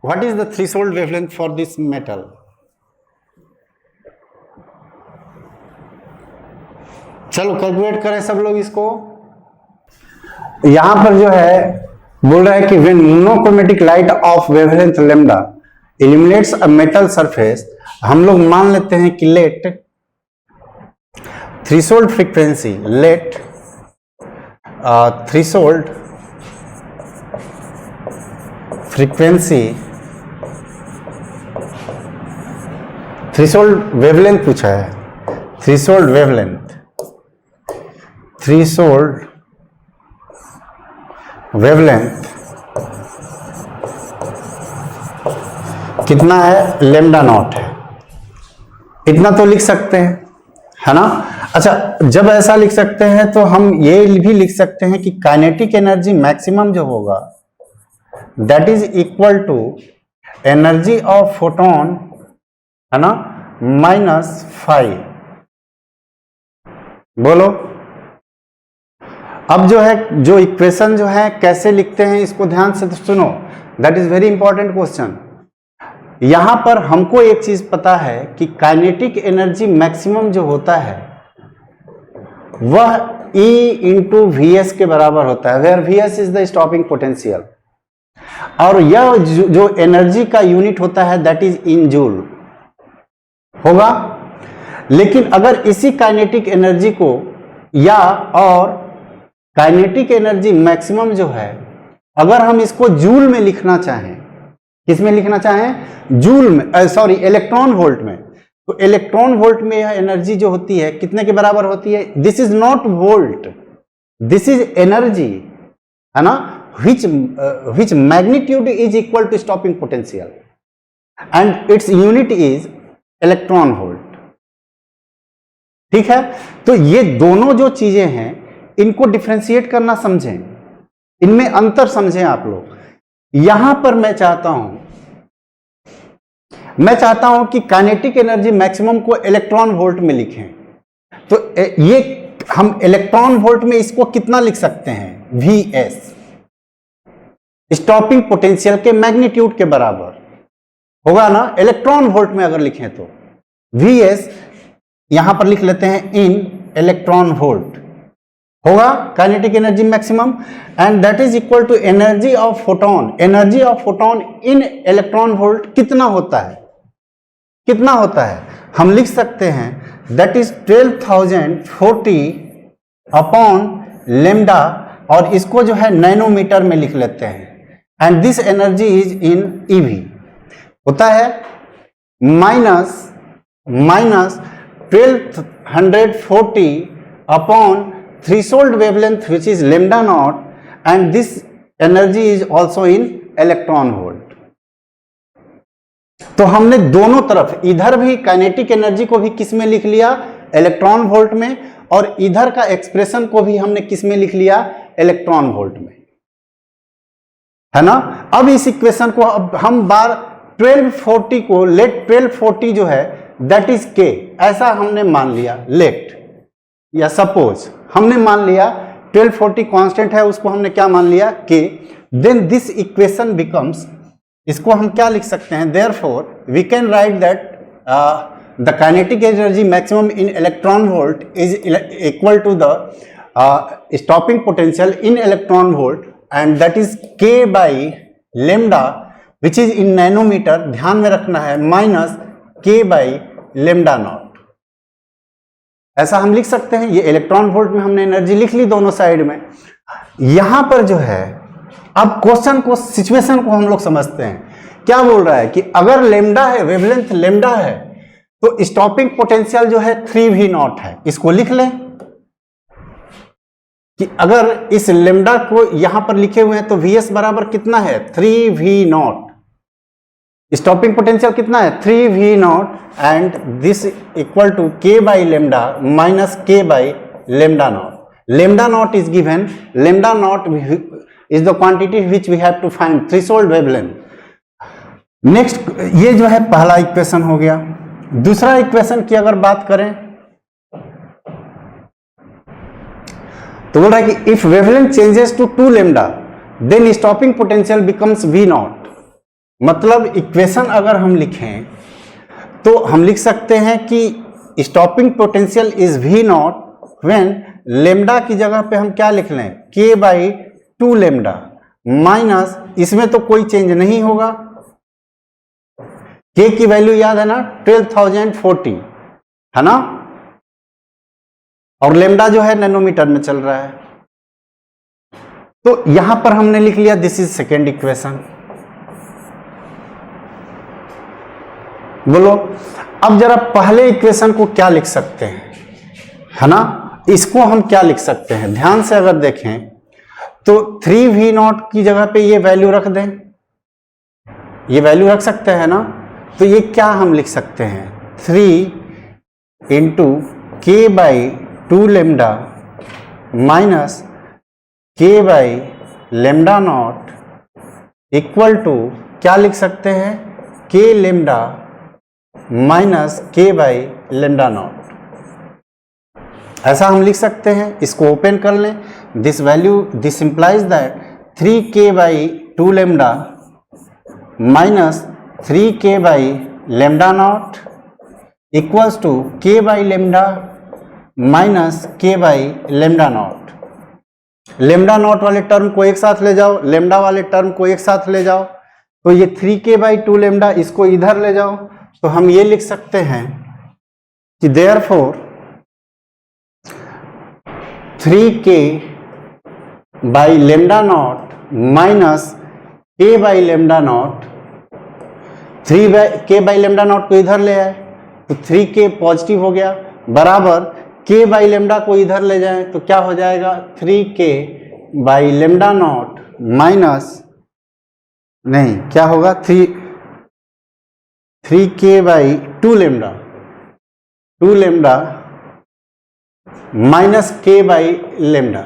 What is the threshold wavelength for this metal? चलो calculate करें सब लोग इसको। यहां पर जो है बोल रहा है कि when monochromatic light of wavelength lambda illuminates a metal surface, हम लोग मान लेते हैं कि let threshold frequency, let threshold frequency, threshold wavelength पूछा है, थ्रीशोल्ड वेवलेंथ, थ्रीशोल्ड वेवलेंथ कितना है? लैम्डा नॉट है। इतना तो लिख सकते हैं, है ना? अच्छा, जब ऐसा लिख सकते हैं तो हम ये भी लिख सकते हैं कि काइनेटिक एनर्जी मैक्सिमम जो होगा that is equal to energy of photon, है ना, -5। बोलो। अब जो है, जो इक्वेशन जो है कैसे लिखते हैं इसको ध्यान से सुनो, that is very important question. यहां पर हमको एक चीज पता है कि काइनेटिक एनर्जी मैक्सिमम जो होता है वह E इंटू VS के बराबर होता है, where VS is the stopping potential, और यह जो एनर्जी का यूनिट होता है दैट इज इन जूल होगा। लेकिन अगर इसी काइनेटिक एनर्जी को या और काइनेटिक एनर्जी मैक्सिमम जो है अगर हम इसको जूल में लिखना चाहें, किसमें लिखना चाहें? जूल में, सॉरी इलेक्ट्रॉन वोल्ट में, तो इलेक्ट्रॉन वोल्ट में यह एनर्जी जो होती है कितने के बराबर होती है? This is not volt, this is energy, है ना, which magnitude is equal to stopping potential and its unit is electron volt। ठीक है, तो ये दोनों जो चीजें हैं इनको डिफरेंशिएट करना समझें, इनमें अंतर समझें आप लोग। यहां पर मैं चाहता हूं कि काइनेटिक एनर्जी मैक्सिमम को इलेक्ट्रॉन वोल्ट में लिखें, तो ये हम इलेक्ट्रॉन वोल्ट में इसको कितना लिख सकते हैं? Vs, स्टॉपिंग पोटेंशियल के मैग्नीट्यूड के बराबर होगा ना। इलेक्ट्रॉन वोल्ट में अगर लिखें तो Vs यहां पर लिख लेते हैं इन इलेक्ट्रॉन वोल्ट होगा kinetic energy maximum, and that is equal to energy of photon. Energy of photon in electron volt कितना होता है? कितना होता है? हम लिख सकते हैं दैट इज 12,040 अपॉन लेम्डा, और इसको जो है नैनोमीटर में लिख लेते हैं, and this energy is in EV होता है minus 1240 upon threshold wavelength which is lambda naught, and this energy is also in electron volt. तो हमने दोनों तरफ, इधर भी काइनेटिक एनर्जी को भी किस में लिख लिया? इलेक्ट्रॉन वोल्ट में, और इधर का एक्सप्रेशन को भी हमने किस में लिख लिया? इलेक्ट्रॉन वोल्ट में, है ना। अब इस इक्वेशन को अब हम बार 1240 को, लेट 1240 जो है दैट इज K, ऐसा हमने मान लिया, लेट या सपोज हमने मान लिया 1240 कांस्टेंट है, उसको हमने क्या मान लिया? K। Then this equation becomes, इसको हम क्या लिख सकते हैं? Therefore we can write that the kinetic energy maximum in electron volt is equal to the stopping potential in electron volt, and that is K by lambda which is in nanometer, ध्यान में रखना है, minus K by lambda naught. ऐसा हम लिख सकते हैं। ये इलेक्ट्रॉन वोल्ट में हमने एनर्जी लिख ली दोनों साइड में। यहां पर जो है अब क्वेश्चन को, सिचुएशन को हम लोग समझते हैं। क्या बोल रहा है कि अगर लेम्डा है, वेवलेंथ लेम्डा है, तो स्टॉपिंग पोटेंशियल जो है 3 v नॉट है, इसको लिख लें। कि अगर इस लेमडा को यहां पर लिखे हुए हैं तो Vs बराबर कितना है 3V0, स्टॉपिंग पोटेंशियल कितना है 3V0 and this equal to K by lambda minus K by lambda naught. Lambda naught is given, lambda naught is the quantity which we have to find threshold wavelength. Next ये जो है पहला equation हो गया. दूसरा equation की अगर बात करें तो बोल रहा है कि if wavelength changes to 2 lambda then stopping potential becomes V0. मतलब इक्वेशन अगर हम लिखें तो हम लिख सकते हैं कि stopping potential is V0 when lambda की जगह पे हम क्या लिख लें K बाई 2 लेमडा माइनस, इसमें तो कोई चेंज नहीं होगा, K की वैल्यू याद है ना 12,040 है ना, और लेमडा जो है नैनोमीटर में चल रहा है. तो यहां पर हमने लिख लिया दिस इज सेकेंड इक्वेशन. बोलो अब जरा पहले इक्वेशन को क्या लिख सकते हैं, है ना, इसको हम क्या लिख सकते हैं. ध्यान से अगर देखें तो 3V0 की जगह पे ये वैल्यू रख दें, ये वैल्यू रख सकते हैं ना. तो ये क्या हम लिख सकते हैं 3 into K by 2 lambda minus K by lambda naught equal to क्या लिख सकते हैं K lambda minus K by lambda naught. ऐसा हम लिख सकते हैं. इसको ओपन कर लें. This value this implies that 3K by 2 lambda minus 3K by lambda naught equals to K by lambda minus K by lambda naught. Lambda naught वाले term को एक साथ ले जाओ, लेमडा वाले टर्म को एक साथ ले जाओ, तो ये 3K बाई 2 लेमडा इसको इधर ले जाओ, तो हम ये लिख सकते हैं कि therefore 3K by lambda not minus K by lambda not, 3K by lambda not को इधर ले आए तो 3K पॉजिटिव हो गया, बराबर K बाई लेमडा को इधर ले जाएं तो क्या हो जाएगा 3K by lambda not minus, नहीं क्या होगा 3K by 2 lambda minus K by lambda,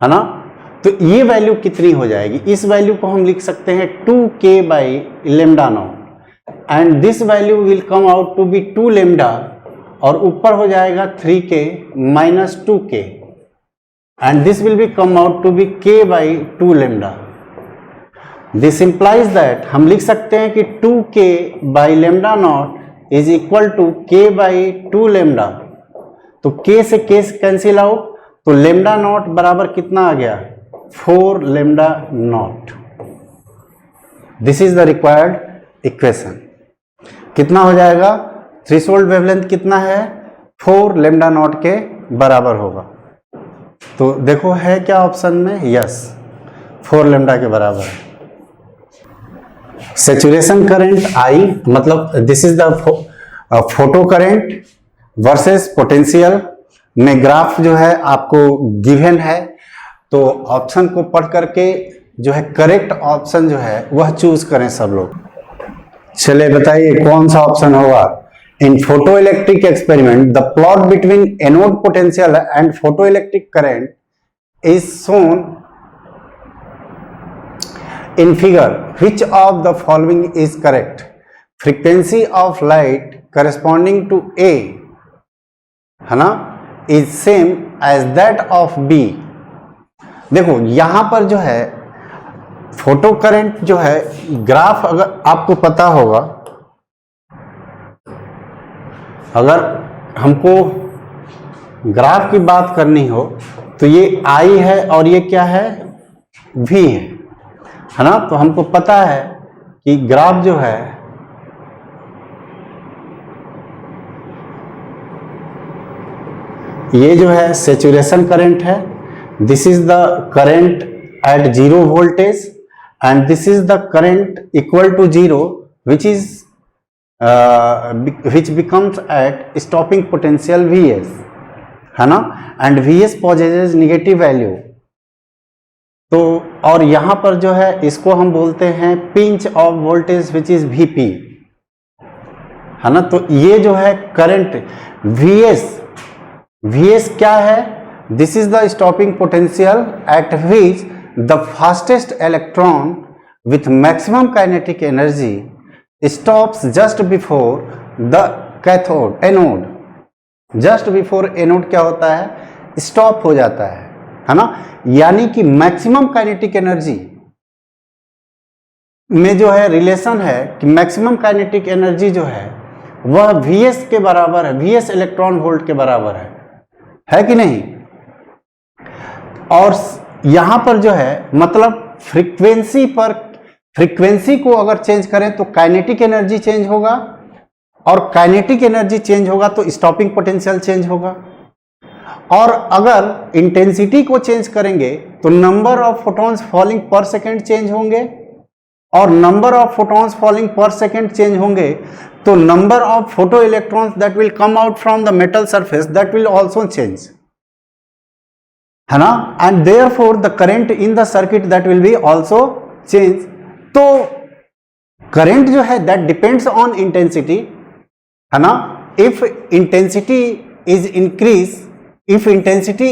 है ना. तो ये वैल्यू कितनी हो जाएगी, इस वैल्यू को हम लिख सकते हैं 2K by lambda naught and this value will come out to be 2 lambda और ऊपर हो जाएगा 3K minus 2K and this will be come out to be K by 2 lambda. This implies that हम लिख सकते हैं कि 2K by lambda naught is equal to K by 2 lambda. तो K से K कैंसिल आउट, तो lambda naught बराबर कितना आ गया 4 lambda naught. This is the required equation. कितना हो जाएगा, थ्रेशोल्ड वेवलेंथ कितना है 4 लेमडा नॉट के बराबर होगा. तो देखो है क्या ऑप्शन में, यस 4 लेमडा के बराबर है. सैचुरेशन करंट I, मतलब this is the photo current versus potential में ग्राफ जो है आपको गिवन है. तो ऑप्शन को पढ़ करके जो है करेक्ट ऑप्शन जो है वह चूज करें सब लोग. चलिए बताइए कौन सा ऑप्शन होगा. In photoelectric experiment the plot between anode potential and photoelectric current is shown in figure. Which of the following is correct. Frequency of light corresponding to A, है ना, is same as that of B. देखो यहां पर जो है photo current जो है graph अगर आपको पता होगा, अगर हमको ग्राफ की बात करनी हो तो ये I है और ये क्या है V है ना. तो हमको पता है कि ग्राफ जो है ये जो है सैचुरेशन करंट है. This is the current at 0 voltage and this is the current equal to 0 which is which becomes at stopping potential Vs. है ना, and Vs positive negative value. तो और यहां पर जो है इसको हम बोलते हैं pinch of voltage which is Vp, है ना। तो ये जो है करंट Vs क्या है? This is the stopping potential at which the fastest electron with maximum kinetic energy stops just before the anode. just before anode क्या होता है? स्टॉप हो जाता है ना। यानी कि मैक्सिमम काइनेटिक एनर्जी में जो है रिलेशन है कि मैक्सिमम काइनेटिक एनर्जी जो है वह Vs के बराबर है, Vs इलेक्ट्रॉन वोल्ट के बराबर है कि नहीं। और यहां पर जो है मतलब फ्रीक्वेंसी को अगर चेंज करें तो काइनेटिक एनर्जी चेंज होगा, और काइनेटिक एनर्जी चेंज होगा तो स्टॉपिंग पोटेंशियल चेंज होगा। और अगर इंटेंसिटी को चेंज करेंगे तो number of photons falling per second change होंगे, और number of photons falling per second change होंगे तो number of photo electrons that will come out from the metal surface that will also change, है ना। And therefore the current in the circuit that will be also change. तो current जो है that depends on intensity, है ना। If intensity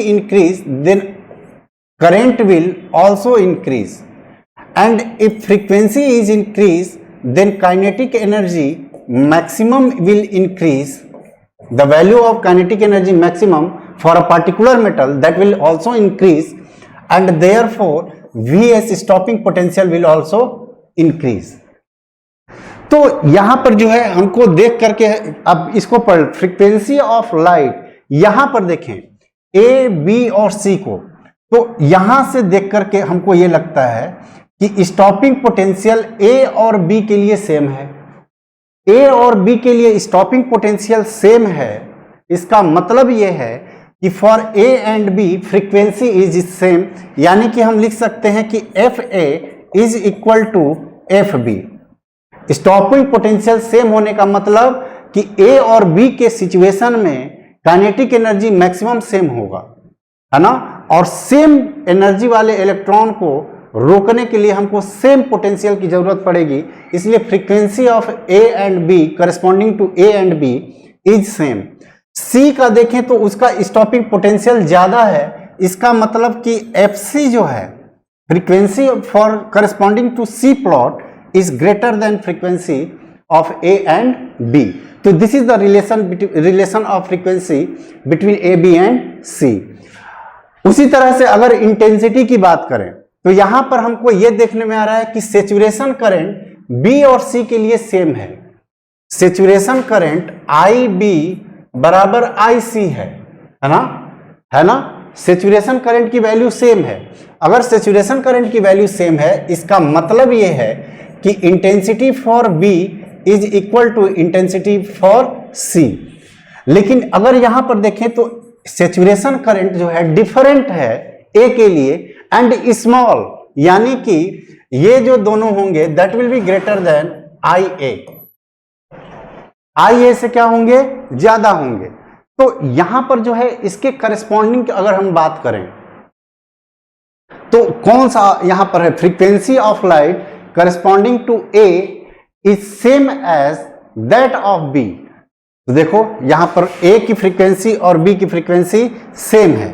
increase then current will also increase, and if frequency is increase then kinetic energy maximum will increase, the value of kinetic energy maximum for a particular metal that will also increase, and therefore Vs stopping potential will also increase. तो यहां पर जो है हमको देख करके अब इसको पढ़, फ्रीक्वेंसी ऑफ लाइट यहां पर देखें A, B और C को, तो यहां से देख करके हमको ये लगता है कि स्टॉपिंग पोटेंशियल A और B के लिए सेम है। A और B के लिए स्टॉपिंग पोटेंशियल सेम है, इसका मतलब ये है कि for A and B frequency is same, यानी कि हम लिख सकते हैं कि FA is equal to FB। Stopping potential same होने का मतलब कि A और B के सिचुएशन में काइनेटिक एनर्जी मैक्सिमम सेम होगा, है ना। और सेम एनर्जी वाले इलेक्ट्रॉन को रोकने के लिए हमको सेम पोटेंशियल की जरूरत पड़ेगी, इसलिए frequency of A and B corresponding to A and B is same. C का देखें तो उसका स्टॉपिंग पोटेंशियल ज्यादा है, इसका मतलब कि FC जो है frequency for corresponding to C plot is greater than frequency of A and B। तो this is the relation of frequency between A, B and C। उसी तरह से अगर इंटेंसिटी की बात करें तो यहां पर हमको यह देखने में आ रहा है कि सेचुरेशन करंट B और C के लिए सेम है। सेचुरेशन करंट IB बराबर IC है ना। सेचुरेशन करंट की वैल्यू सेम है। अगर सेचुरेशन करंट की वैल्यू सेम है इसका मतलब यह है कि intensity for B is equal to intensity for C। लेकिन अगर यहां पर देखें तो सेचुरेशन करंट जो है डिफरेंट है A के लिए एंड स्मॉल, यानी कि ये जो दोनों होंगे that will be greater than IA। IA से क्या होंगे? ज्यादा होंगे। तो यहां पर जो है इसके करस्पॉन्डिंग अगर हम बात करें तो कौन सा यहां पर है? Frequency of light corresponding to A is same as that of B। तो देखो यहां पर A की फ्रीक्वेंसी और B की फ्रीक्वेंसी सेम है,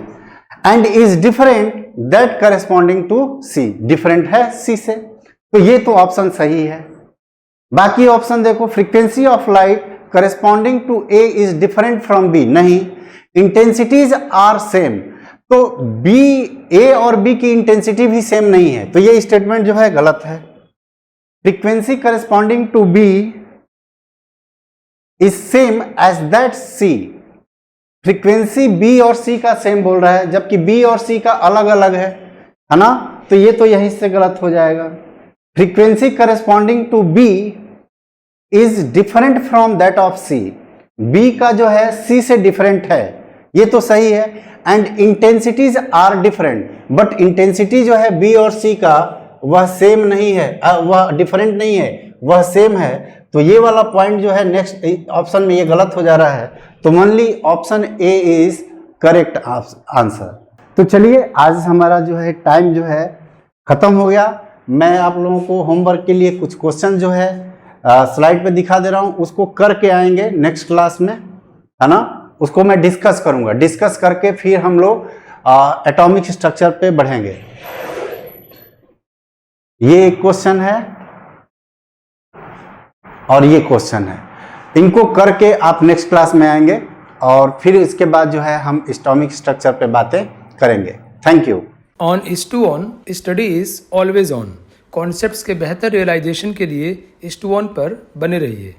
and is different that corresponding to C, different है C से। तो ये तो ऑप्शन सही है। बाकी ऑप्शन देखो, frequency of light corresponding to A is different from B, नहीं। इंटेंसिटीज आर सेम, तो A और B की इंटेंसिटी भी सेम नहीं है, तो ये स्टेटमेंट जो है गलत है। Frequency corresponding to B is same as that C, frequency B और C का सेम बोल रहा है जबकि B और C का अलग अलग है ना। तो ये तो यहीं से गलत हो जाएगा। Frequency corresponding to B is different from that of C, B का जो है C से डिफरेंट है, ये तो सही है। And intensities are different, but intensity जो है B और C का वह सेम नहीं है, वह डिफरेंट नहीं है, वह सेम है। तो ये वाला पॉइंट जो है नेक्स्ट ऑप्शन में ये गलत हो जा रहा है। तो only option A is correct answer. तो चलिए आज हमारा जो है टाइम जो है ख़त्म हो गया। मैं आप लोगों को होमवर्क के लिए कुछ क्वेश्चन जो है स्लाइड पे दिखा दे रहा हूँ, उसको करके आएंगे नेक्स्ट क्लास में, है ना। उसको मैं डिस्कस करूँगा, डिस्कस करके फिर हम लोग एटॉमिक स्ट्रक्चर पे बढ़ेंगे। ये एक क्वेश्चन है और ये क्वेश्चन है, इनको करके आप नेक्स्ट क्लास में आएंगे और फिर इसके बाद जो है हम एटॉमिक स्ट्रक्चर पे बातें करेंगे। Thank you. On IS2ON study is always on. Concepts के बेहतर रियलाइजेशन के लिए IS2ON पर बने रहिए।